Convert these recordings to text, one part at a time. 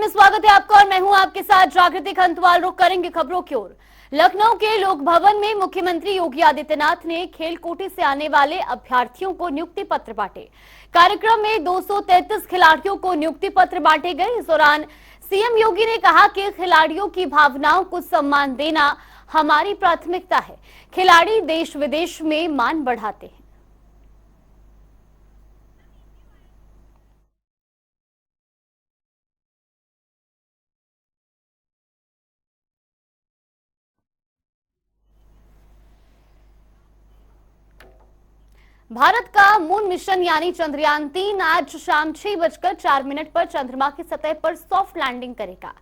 में स्वागत है आपका और मैं हूं आपके साथ जागृति खंतवाल। रुक करेंगे खबरों की ओर। लखनऊ के लोक भवन में मुख्यमंत्री योगी आदित्यनाथ ने खेल कोटे से आने वाले अभ्यर्थियों को नियुक्ति पत्र बांटे। कार्यक्रम में 233 खिलाड़ियों को नियुक्ति पत्र बांटे गए। इस दौरान सीएम योगी ने कहा कि खिलाड़ियों की भावनाओं को सम्मान देना हमारी प्राथमिकता है। खिलाड़ी देश विदेश में मान बढ़ाते हैं। भारत का मून मिशन यानी चंद्रयान-3 आज शाम 6:04 पर चंद्रमा की सतह पर सॉफ्ट लैंडिंग करेगा।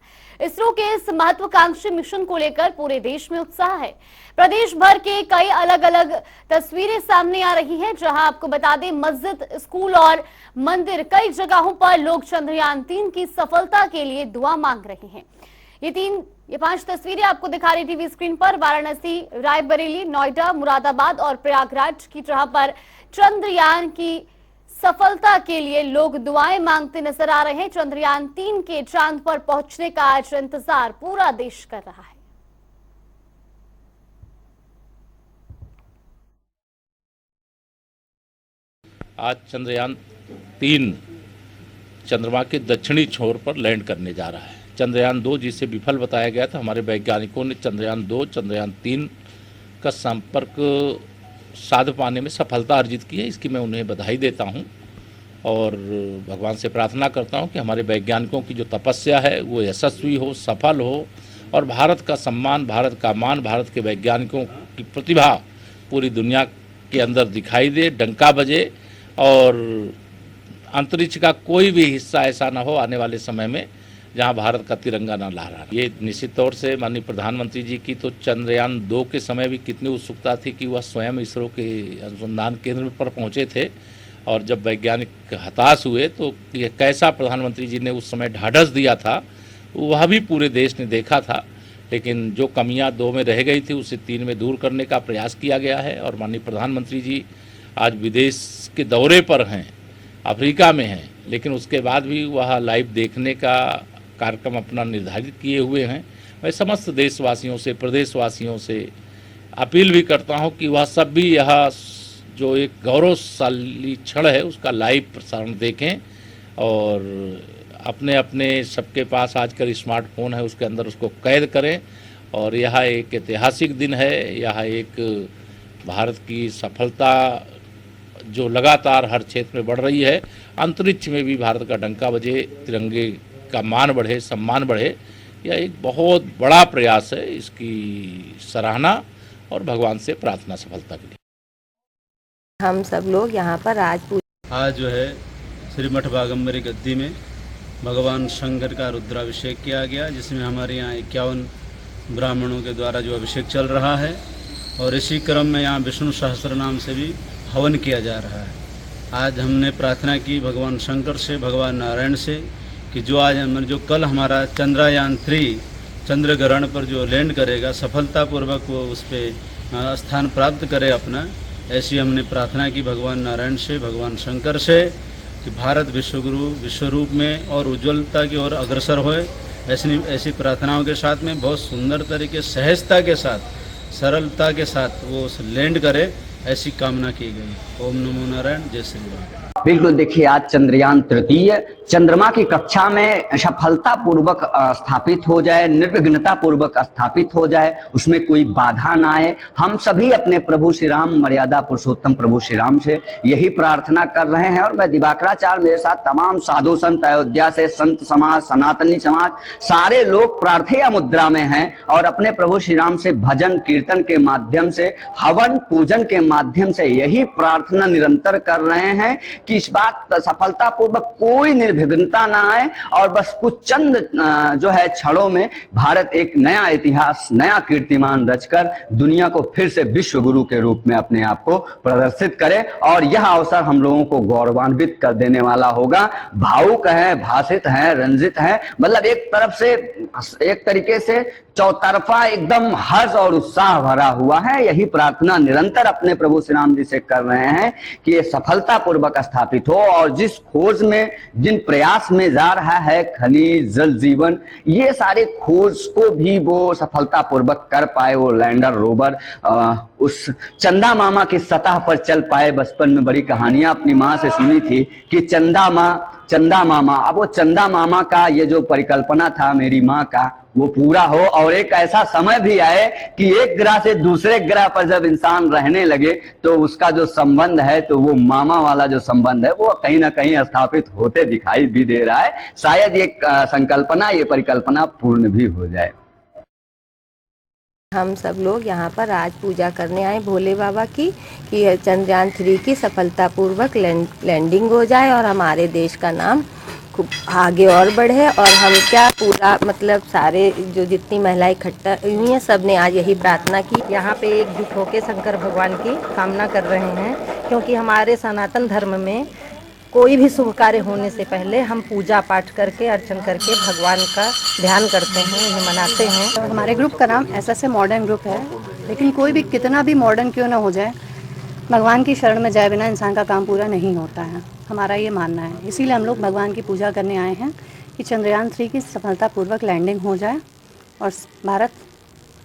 इसरो के इस महत्वाकांक्षी मिशन को लेकर पूरे देश में उत्साह है। प्रदेश भर के कई अलग अलग तस्वीरें सामने आ रही हैं, जहां आपको बता दें मस्जिद, स्कूल और मंदिर कई जगहों पर लोग चंद्रयान-3 की सफलता के लिए दुआ मांग रहे हैं। ये 5 तस्वीरें आपको दिखा रही टीवी स्क्रीन पर वाराणसी, रायबरेली, नोएडा, मुरादाबाद और प्रयागराज की जगह पर चंद्रयान की सफलता के लिए लोग दुआएं मांगते नजर आ रहे हैं। चंद्रयान-3 के चांद पर पहुंचने का आज इंतजार पूरा देश कर रहा है। आज चंद्रयान-3 चंद्रमा के दक्षिणी छोर पर लैंड करने जा रहा है। चंद्रयान-2 जिसे विफल बताया गया था, हमारे वैज्ञानिकों ने चंद्रयान-2 चंद्रयान-3 का संपर्क साध पाने में सफलता अर्जित की है। इसकी मैं उन्हें बधाई देता हूं और भगवान से प्रार्थना करता हूं कि हमारे वैज्ञानिकों की जो तपस्या है वो यशस्वी हो, सफल हो और भारत का सम्मान, भारत का मान, भारत के वैज्ञानिकों की प्रतिभा पूरी दुनिया के अंदर दिखाई दे, डंका बजे और अंतरिक्ष का कोई भी हिस्सा ऐसा ना हो आने वाले समय में जहां भारत का तिरंगा न लहरा। ये निश्चित तौर से माननीय प्रधानमंत्री जी की तो चंद्रयान-2 के समय भी कितनी उत्सुकता थी कि वह स्वयं इसरो के अनुसंधान केंद्र पर पहुंचे थे और जब वैज्ञानिक हताश हुए तो ये कैसा प्रधानमंत्री जी ने उस समय ढाढ़स दिया था वह भी पूरे देश ने देखा था। लेकिन जो कमियां 2 में रह गई थी उसे 3 में दूर करने का प्रयास किया गया है और माननीय प्रधानमंत्री जी आज विदेश के दौरे पर हैं, अफ्रीका में हैं, लेकिन उसके बाद भी वह लाइव देखने का कार्यक्रम अपना निर्धारित किए हुए हैं। मैं समस्त देशवासियों से, प्रदेशवासियों से अपील भी करता हूं कि वह सब भी यह जो एक गौरवशाली क्षण है उसका लाइव प्रसारण देखें और अपने अपने सबके पास आजकल स्मार्टफोन है उसके अंदर उसको कैद करें। और यह एक ऐतिहासिक दिन है, यह एक भारत की सफलता जो लगातार हर क्षेत्र में बढ़ रही है, अंतरिक्ष में भी भारत का डंका बजे, तिरंगे का मान बढ़े, सम्मान बढ़े, यह एक बहुत बड़ा प्रयास है। इसकी सराहना और भगवान से प्रार्थना सफलता के लिए। हम सब लोग यहाँ पर आज जो है श्री मठ बागम्बरी गद्दी में भगवान शंकर का रुद्राभिषेक किया गया, जिसमें हमारे यहाँ 51 ब्राह्मणों के द्वारा जो अभिषेक चल रहा है और इसी क्रम में यहाँ विष्णु सहस्त्र नाम से भी हवन किया जा रहा है। आज हमने प्रार्थना की भगवान शंकर से, भगवान नारायण से कि जो कल हमारा चंद्रयान-3 चंद्र ग्रहण पर जो लैंड करेगा सफलतापूर्वक वो उस पर स्थान प्राप्त करे अपना, ऐसी हमने प्रार्थना की भगवान नारायण से, भगवान शंकर से कि भारत विश्वगुरु विश्वरूप में और उज्ज्वलता की ओर अग्रसर होए। ऐसी प्रार्थनाओं के साथ में बहुत सुंदर तरीके, सहजता के साथ, सरलता के साथ वो लैंड करे, ऐसी कामना की गई। ओम नमो नारायण, जय श्री राम। बिल्कुल, देखिए आज चंद्रयान-3 चंद्रमा की कक्षा में सफलतापूर्वक स्थापित हो जाए, निर्विघ्नता पूर्वक स्थापित हो जाए, उसमें कोई बाधा ना आए। हम सभी अपने प्रभु श्री राम, मर्यादा पुरुषोत्तम प्रभु श्री राम से यही प्रार्थना कर रहे हैं। और मैं दिवाकराचार्य, मेरे साथ तमाम साधु संत, अयोध्या से संत समाज, सनातनी समाज, सारे लोग प्रार्थना मुद्रा में हैं और अपने प्रभु श्री राम से भजन कीर्तन के माध्यम से, हवन पूजन के माध्यम से यही प्रार्थना निरंतर कर रहे हैं कि इस बात सफलतापूर्वक कोई निर्विघ्नता ना आए और बस कुछ चंद जो है क्षणों में भारत एक नया इतिहास, नया कीर्तिमान रचकर दुनिया को फिर से विश्व गुरु के रूप में अपने आप को प्रदर्शित करे। और यह अवसर हम लोगों को गौरवान्वित कर देने वाला होगा। भावुक है, भाषित है, रंजित है, मतलब एक तरफ से एक तरीके से चौतरफा एकदम हर्ष और उत्साह भरा हुआ है। यही प्रार्थना निरंतर अपने प्रभु श्री राम जी से कर रहे हैं कि ये सफलता पूर्वक स्थापित हो, और जिस खोज में, जिन प्रयास में जा रहा है खनिज, जल जीवन, ये सारे खोज को भी वो सफलता पूर्वक कर पाए। वो लैंडर रोवर उस चंदा मामा की सतह पर चल पाए। बचपन में बड़ी कहानियां अपनी माँ से सुनी थी कि चंदा मामा, अब वो चंदा मामा का ये जो परिकल्पना था मेरी माँ का, वो पूरा हो, और एक ऐसा समय भी आए कि एक ग्रह से दूसरे ग्रह पर जब इंसान रहने लगे तो उसका जो संबंध है, तो वो मामा वाला जो संबंध है, वो कहीं ना कहीं स्थापित होते दिखाई भी दे रहा है। शायद ये संकल्पना, ये परिकल्पना पूर्ण भी हो जाए। हम सब लोग यहाँ पर आज पूजा करने आए भोले बाबा की कि चंद्रयान 3 की सफलतापूर्वक लैंडिंग हो जाए और हमारे देश का नाम खूब आगे और बढ़े। और हम क्या पूरा मतलब सारे जो जितनी महिलाएं इकट्ठा हुई हैं, सब ने आज यही प्रार्थना की। यहाँ पे एकजुट होकर शंकर भगवान की कामना कर रहे हैं, क्योंकि हमारे सनातन धर्म में कोई भी शुभ कार्य होने से पहले हम पूजा पाठ करके, अर्चन करके भगवान का ध्यान करते हैं, उन्हें मनाते हैं। हमारे ग्रुप का नाम ऐसा मॉडर्न ग्रुप है, लेकिन कोई भी कितना भी मॉडर्न क्यों ना हो जाए, भगवान की शरण में जाए बिना इंसान का काम पूरा नहीं होता है, हमारा ये मानना है। इसीलिए हम लोग भगवान की पूजा करने आए हैं कि चंद्रयान 3 की सफलतापूर्वक लैंडिंग हो जाए और भारत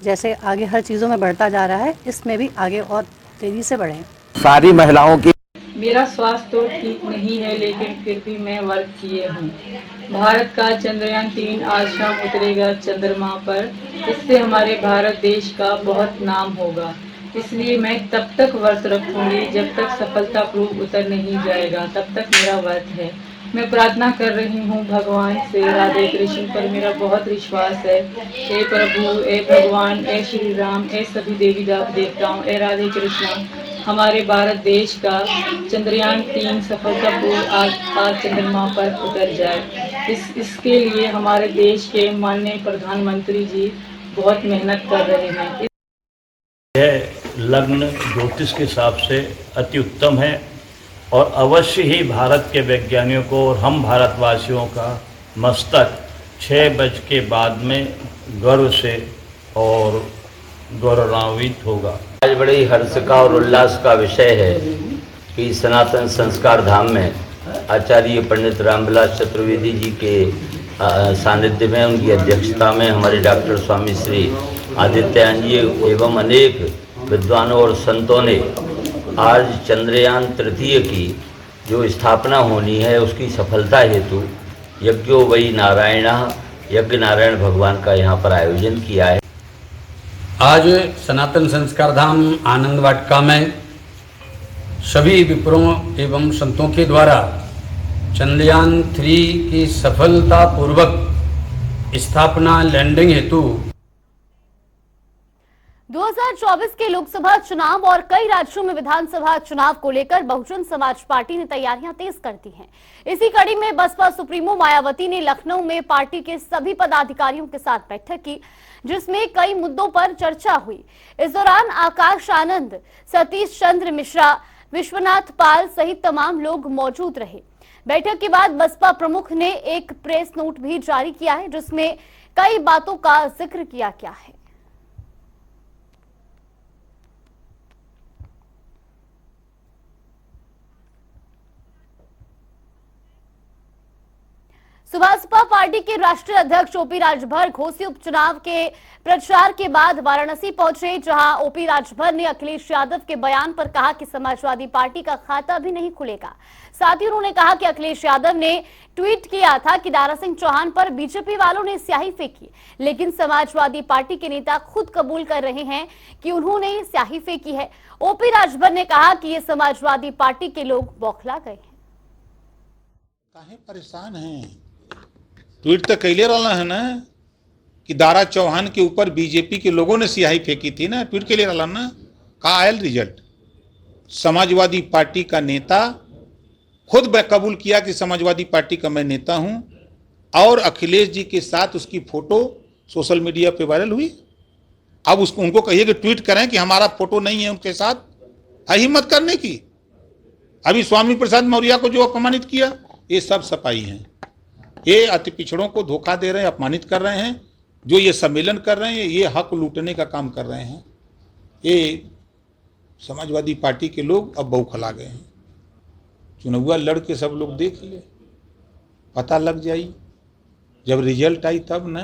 जैसे आगे हर चीज़ों में बढ़ता जा रहा है, इसमें भी आगे और तेज़ी से बढ़े। सारी महिलाओं की मेरा स्वास्थ्य तो ठीक नहीं है, लेकिन फिर भी मैं वर्क किए हूँ। भारत का चंद्रयान 3 आज शाम उतरेगा चंद्रमा पर, इससे हमारे भारत देश का बहुत नाम होगा। इसलिए मैं तब तक व्रत रखूंगी जब तक सफलतापूर्वक उतर नहीं जाएगा, तब तक मेरा व्रत है। मैं प्रार्थना कर रही हूँ भगवान से, राधे कृष्ण पर मेरा बहुत विश्वास है। हे प्रभु, हे भगवान, हे श्री राम, हे सभी देवी देवताओं, हे राधे कृष्ण, हमारे भारत देश का चंद्रयान 3 सफलतापूर्वक आज चंद्रमा पर उतर जाए। इसके लिए हमारे देश के माननीय प्रधानमंत्री जी बहुत मेहनत कर रहे हैं। यह लग्न ज्योतिष के हिसाब से अति उत्तम है और अवश्य ही भारत के वैज्ञानिकों को और हम भारतवासियों का मस्तक 6 बज के बाद में गर्व से और गौरवान्वित होगा। आज बड़े ही हर्ष का और उल्लास का विषय है कि सनातन संस्कार धाम में आचार्य पंडित रामविलास चतुर्वेदी जी के सानिध्य में, उनकी अध्यक्षता में हमारे डॉक्टर स्वामी श्री आदित्यायन जी एवं अनेक विद्वानों और संतों ने आज चंद्रयान 3 की जो स्थापना होनी है उसकी सफलता हेतु यज्ञो वै नारायण, यज्ञ नारायण भगवान का यहाँ पर आयोजन किया है। आज सनातन संस्कार धाम आनंद वाटिका में सभी विप्रों एवं संतों के द्वारा चंद्रयान 3 की सफलतापूर्वक स्थापना लैंडिंग हेतु 2024 के लोकसभा चुनाव और कई राज्यों में विधानसभा चुनाव को लेकर बहुजन समाज पार्टी ने तैयारियां तेज कर दी हैं। इसी कड़ी में बसपा सुप्रीमो मायावती ने लखनऊ में पार्टी के सभी पदाधिकारियों के साथ बैठक की, जिसमें कई मुद्दों पर चर्चा हुई। इस दौरान आकाश आनंद, सतीश चंद्र मिश्रा, विश्वनाथ पाल सहित तमाम लोग मौजूद रहे। बैठक के बाद बसपा प्रमुख ने एक प्रेस नोट भी जारी किया है, जिसमें कई बातों का जिक्र किया गया है। बसपा पार्टी के राष्ट्रीय अध्यक्ष ओपी राजभर घोसी उपचुनाव के प्रचार के बाद वाराणसी पहुंचे, जहां ओपी राजभर ने अखिलेश यादव के बयान पर कहा कि समाजवादी पार्टी का खाता भी नहीं खुलेगा। साथ ही उन्होंने कहा कि अखिलेश यादव ने ट्वीट किया था कि दारा सिंह चौहान पर बीजेपी वालों ने स्याही फेंकी, लेकिन समाजवादी पार्टी के नेता खुद कबूल कर रहे हैं कि उन्होंने स्याही फेंकी है। ओपी राजभर ने कहा कि ये समाजवादी पार्टी के लोग बौखला गए हैं। काहे परेशान हैं? ट्वीट तो कैले रहा है ना कि दारा चौहान के ऊपर बीजेपी के लोगों ने स्याही फेंकी थी ना, ट्वीट कैले रहा ना। का आयल रिजल्ट? समाजवादी पार्टी का नेता खुद कबूल किया कि समाजवादी पार्टी का मैं नेता हूं, और अखिलेश जी के साथ उसकी फोटो सोशल मीडिया पे वायरल हुई। अब उसको उनको कहिए कि ट्वीट करें कि हमारा फोटो नहीं है उनके साथ, है हिम्मत करने की। अभी स्वामी प्रसाद मौर्य को जो अपमानित किया, ये सब सफाई है। ये अति पिछड़ों को धोखा दे रहे हैं, अपमानित कर रहे हैं। जो ये सम्मेलन कर रहे हैं ये हक लूटने का काम कर रहे हैं। ये समाजवादी पार्टी के लोग अब बौखला गए हैं। चुनाव लड़ के सब लोग देख ले, पता लग जाई, जब रिजल्ट आई तब ना।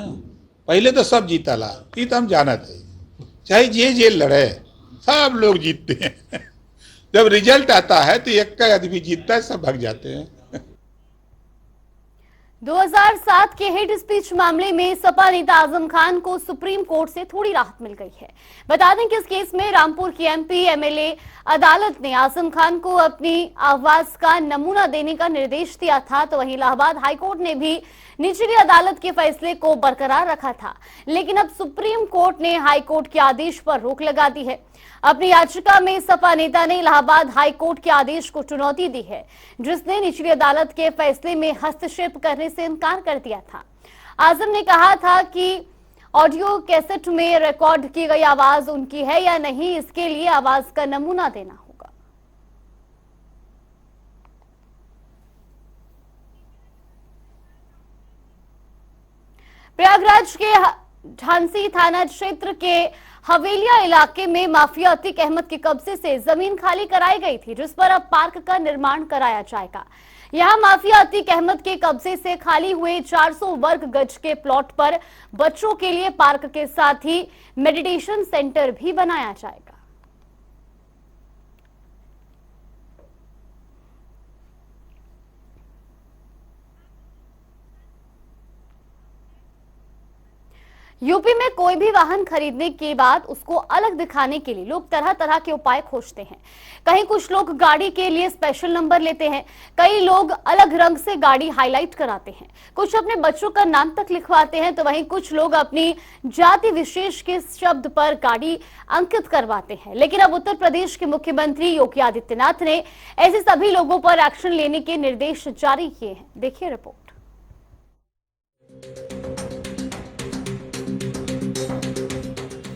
पहले तो सब जीता ला, ये तो हम जाना थे, चाहे जे लड़े सब लोग जीतते हैं। जब रिजल्ट आता है तो एक का आदमी जीतता है, सब भाग जाते हैं। 2007 के हेट स्पीच मामले में सपा नेता आजम खान को सुप्रीम कोर्ट से थोड़ी राहत मिल गई है। बता दें कि इस केस में रामपुर की एमपी एमएलए अदालत ने आजम खान को अपनी आवाज का नमूना देने का निर्देश दिया था, तो वहीं इलाहाबाद हाईकोर्ट ने भी निचली अदालत के फैसले को बरकरार रखा था। लेकिन अब सुप्रीम कोर्ट ने हाईकोर्ट के आदेश पर रोक लगा दी है। अपनी याचिका में सपा नेता ने इलाहाबाद हाईकोर्ट के आदेश को चुनौती दी है, जिसने निचली अदालत के फैसले में हस्तक्षेप करने से इनकार कर दिया था। आजम ने कहा था कि ऑडियो कैसेट में रिकॉर्ड की गई आवाज उनकी है या नहीं, इसके लिए आवाज का नमूना देना होगा। प्रयागराज के झांसी थाना क्षेत्र के हवेलिया इलाके में माफिया अतीक अहमद के कब्जे से जमीन खाली कराई गई थी, जिस पर अब पार्क का निर्माण कराया जाएगा। यहां माफिया अतीक अहमद के कब्जे से खाली हुए 400 वर्ग गज के प्लॉट पर बच्चों के लिए पार्क के साथ ही मेडिटेशन सेंटर भी बनाया जाएगा। यूपी में कोई भी वाहन खरीदने के बाद उसको अलग दिखाने के लिए लोग तरह तरह के उपाय खोजते हैं। कहीं कुछ लोग गाड़ी के लिए स्पेशल नंबर लेते हैं, कई लोग अलग रंग से गाड़ी हाईलाइट कराते हैं, कुछ अपने बच्चों का नाम तक लिखवाते हैं, तो वहीं कुछ लोग अपनी जाति विशेष के शब्द पर गाड़ी अंकित करवाते हैं। लेकिन अब उत्तर प्रदेश के मुख्यमंत्री योगी आदित्यनाथ ने ऐसे सभी लोगों पर एक्शन लेने के निर्देश जारी किए हैं। देखिए रिपोर्ट।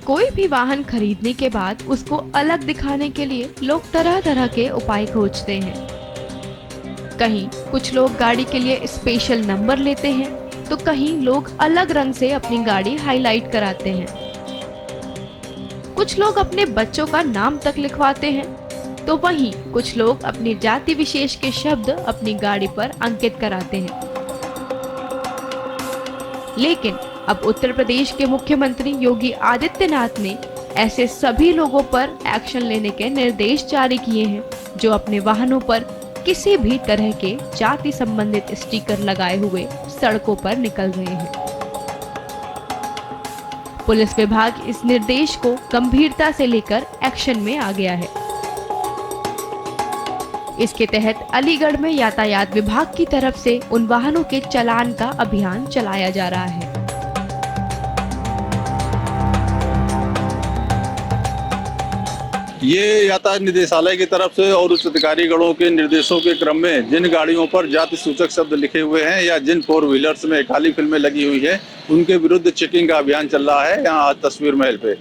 कोई भी वाहन खरीदने के बाद उसको अलग दिखाने के लिए लोग तरह तरह के उपाय खोजते हैं। कहीं कुछ लोग गाड़ी के लिए स्पेशल नंबर लेते हैं, तो कहीं लोग अलग रंग से अपनी गाड़ी हाईलाइट कराते हैं। कुछ लोग अपने बच्चों का नाम तक लिखवाते हैं, तो वहीं कुछ लोग अपनी जाति विशेष के शब्द अपनी गाड़ी पर अंकित कराते हैं। लेकिन अब उत्तर प्रदेश के मुख्यमंत्री योगी आदित्यनाथ ने ऐसे सभी लोगों पर एक्शन लेने के निर्देश जारी किए हैं, जो अपने वाहनों पर किसी भी तरह के जाति संबंधित स्टिकर लगाए हुए सड़कों पर निकल रहे हैं। पुलिस विभाग इस निर्देश को गंभीरता से लेकर एक्शन में आ गया है। इसके तहत अलीगढ़ में यातायात विभाग की तरफ से उन वाहनों के चालान का अभियान चलाया जा रहा है। ये यातायात निदेशालय की तरफ से और उच्च अधिकारीगणों के निर्देशों के क्रम में जिन गाड़ियों पर जाति सूचक शब्द लिखे हुए हैं या जिन 4 व्हीलर्स में काली फिल्में लगी हुई है, उनके विरुद्ध चेकिंग का अभियान चल रहा है। यहाँ तस्वीर महल पे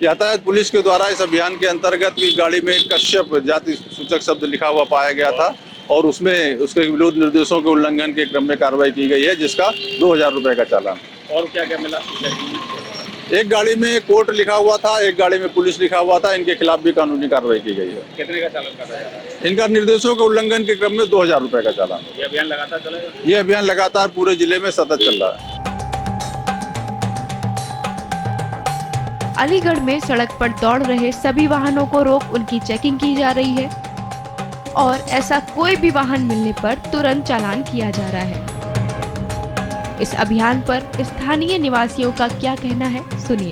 यातायात पुलिस के द्वारा इस अभियान के अंतर्गत की गाड़ी में कश्यप जाति सूचक शब्द लिखा हुआ पाया गया था और उसमें उसके विरुद्ध निर्देशों के उल्लंघन के क्रम में कार्रवाई की गई है, जिसका 2000 रुपए का चालान। और क्या क्या मिला? एक गाड़ी में कोर्ट लिखा हुआ था, एक गाड़ी में पुलिस लिखा हुआ था। इनके खिलाफ भी कानूनी कार्रवाई की गई है। कितने का चालान कर रहा है? इनका निर्देशों के उल्लंघन के क्रम में 2000 रुपए का चालान। ये अभियान लगातार चलेगा? ये अभियान लगातार पूरे जिले में सतत चल रहा है। अलीगढ़ में सड़क पर दौड़ रहे सभी वाहनों को रोक उनकी चेकिंग की जा रही है और ऐसा कोई भी वाहन मिलने पर तुरंत चालान किया जा रहा है। इस अभियान पर स्थानीय निवासियों का क्या कहना है, सुनिए।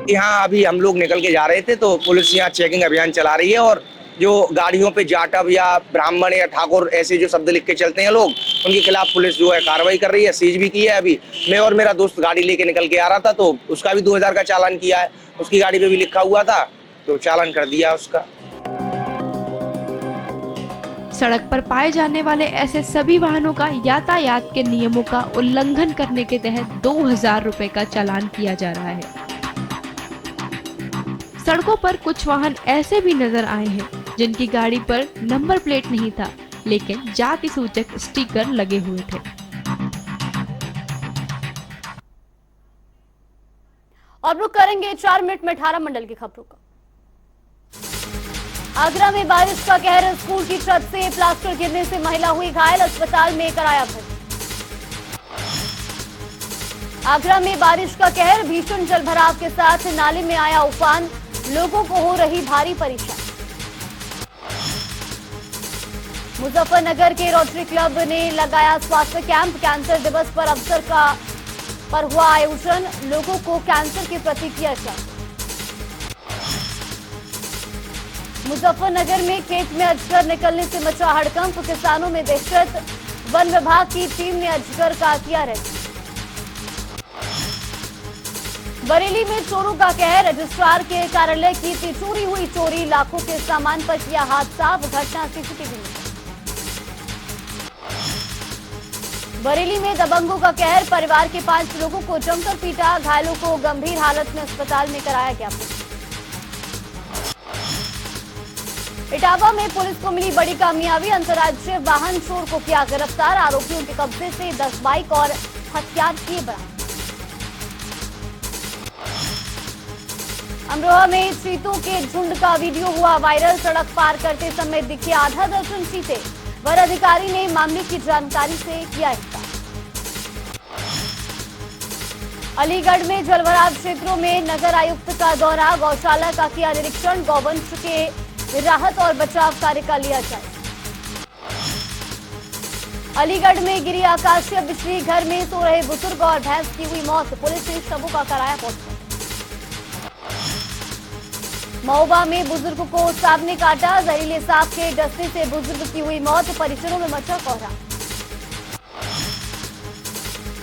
यहाँ अभी हम लोग निकल के जा रहे थे तो पुलिस यहाँ चेकिंग अभियान चला रही है और जो गाड़ियों पे जाटव या ब्राह्मण या ठाकुर ऐसे जो शब्द लिख के चलते हैं लोग, उनके खिलाफ पुलिस जो है कार्रवाई कर रही है, सीज भी की है। अभी मैं और मेरा दोस्त गाड़ी लेके निकल के आ रहा था तो उसका भी 2000 का चालान किया है। उसकी गाड़ी पे भी लिखा हुआ था तो चालान कर दिया उसका। सड़क पर पाए जाने वाले ऐसे सभी वाहनों का यातायात के नियमों का उल्लंघन करने के तहत 2000 रुपए का चालान किया जा रहा है। सड़कों पर कुछ वाहन ऐसे भी नजर आए हैं जिनकी गाड़ी पर नंबर प्लेट नहीं था, लेकिन जाति सूचक स्टिकर लगे हुए थे। और रुक करेंगे 4 मिनट में 18 मंडल की खबरों का। आगरा में बारिश का कहर, स्कूल की छत से प्लास्टर गिरने से महिला हुई घायल, अस्पताल में कराया भर्ती। आगरा में बारिश का कहर, भीषण जलभराव के साथ नाले में आया उफान, लोगों को हो रही भारी परेशानी। मुजफ्फरनगर के रोटरी क्लब ने लगाया स्वास्थ्य कैंप, कैंसर दिवस पर अवसर पर हुआ आयोजन, लोगों को कैंसर के प्रति किया जागरूक। मुजफ्फरनगर में खेत में अजगर निकलने से मचा हड़कंप, किसानों में दहशत, वन विभाग की टीम ने अजगर का किया रेस्क्यू। बरेली में चोरों का कहर, रजिस्ट्रार के कार्यालय की तिजोरी हुई चोरी, लाखों के सामान पर किया हाथ साफ, घटना सीसीटीवी में। बरेली में दबंगों का कहर, परिवार के 5 लोगों को जमकर पीटा, घायलों को गंभीर हालत में अस्पताल में कराया गया। इटावा में पुलिस को मिली बड़ी कामयाबी, अंतर्राज्यीय वाहन चोर को किया गिरफ्तार, आरोपियों के कब्जे से 10 बाइक और हथियार किए बरामद। अमरोहा में चीतों के झुंड का वीडियो हुआ वायरल, सड़क पार करते समय दिखे आधा दर्जन चीते, वन अधिकारी ने मामले की जानकारी से किया इफ्तार। अलीगढ़ में जलभराव क्षेत्रों में नगर आयुक्त का दौरा, गौशाला का किया निरीक्षण, गौवंश के राहत और बचाव कार्य का लिया जायजा। अलीगढ़ में गिरी आकाशीय बिजली, घर में सो रहे बुजुर्ग और भैंस की हुई मौत, पुलिस ने शवों का कराया पोस्टमार्टम। महोबा में बुजुर्ग को सांप ने काटा, जहरीले सांप के डसने से बुजुर्ग की हुई मौत, परिजनों में मचा कोहराम।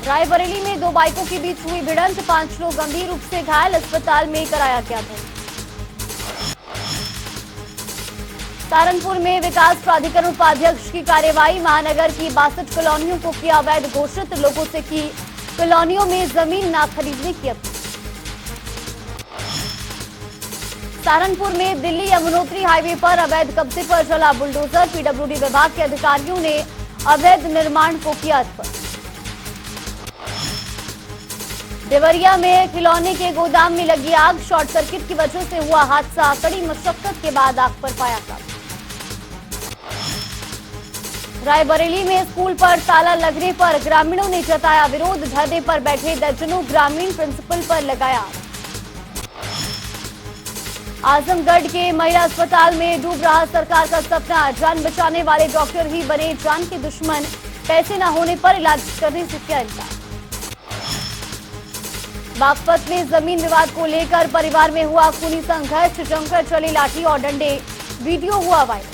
रायबरेली में 2 बाइकों के बीच हुई भिड़ंत, 5 लोग गंभीर रूप से घायल, अस्पताल में कराया गया भर्ती। सहारनपुर में विकास प्राधिकरण उपाध्यक्ष की कार्रवाई, महानगर की 62 कॉलोनियों को किया अवैध घोषित, लोगों से की कॉलोनियों में जमीन न खरीदने की अपील। सहारनपुर में दिल्ली यमुनोत्री हाईवे पर अवैध कब्जे पर चला बुलडोजर, पीडब्ल्यूडी विभाग के अधिकारियों ने अवैध निर्माण को किया ध्वस्त। देवरिया में खिलौने के गोदाम में लगी आग, शॉर्ट सर्किट की वजह से हुआ हादसा, कड़ी मशक्कत के बाद आग पर पाया काबू। रायबरेली में स्कूल पर ताला लगने पर ग्रामीणों ने जताया विरोध, धरने पर बैठे दर्जनों ग्रामीण प्रिंसिपल पर लगाया। आजमगढ़ के महिला अस्पताल में डूब रहा सरकार का सपना, जान बचाने वाले डॉक्टर ही बने जान के दुश्मन, पैसे न होने पर इलाज करने से किया इनकार। बागपत में जमीन विवाद को लेकर परिवार में हुआ खूनी संघर्ष, जमकर चली लाठी और डंडे, वीडियो हुआ वायरल।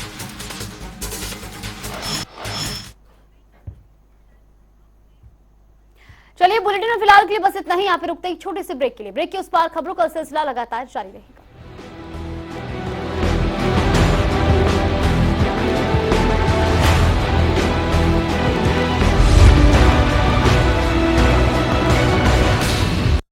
चलिए बुलेटिन में फिलहाल के लिए बस इतना ही, यहाँ पे रुकते हैं एक छोटे से ब्रेक के लिए। ब्रेक के उस पार खबरों का सिलसिला लगातार जारी रहेगा।